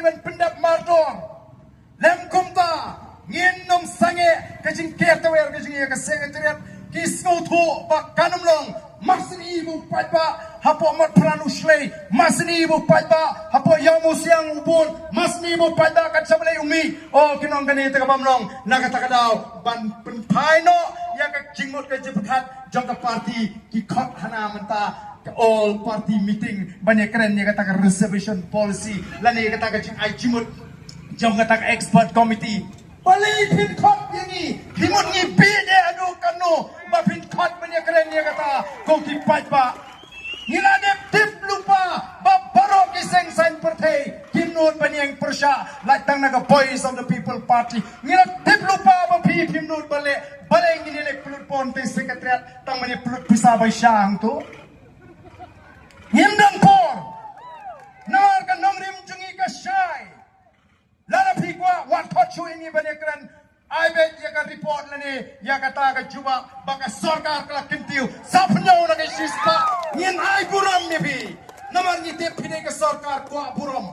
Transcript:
ban pendap mardor lem kumta ngin nom sange kajing kertawer kajing ya sekretariat kisno tho ba kanum long masni ibu paiba hapo mat pranu shlei masni ibu paiba hapo yamu siang ubun masni ibu paiba kan sablei umi oh kinong gani te kabam long nakata kadau ban penpai no ya ka jingmot ka jephat jong ka party ki khot hana menta all party meeting banyak keren ya kata reservation policy lani kata ka jing ai jingmot jong kata expert committee Balai pin kot yang himut ni bide adu kanu bapin kot banyak keren dia kata kau kipat ba nila dep tip lupa babaro kiseng sign partai kimnut banyak persya latang naga voice of the people party nila tip lupa bapi kimnut balai ini lek pelut ponte sekretariat tang banyak pelut bisa bayang tu ngindang por nar kan nomrim jungi ka syai Lala pikwa wat kocu ini banyak keren. Aibe ya kan report lani ya kata ka juba baka sarkar kala kintiu sapnyo na kay sispa ngin ai buram ni bi namar ni te pide ka sarkar ko buram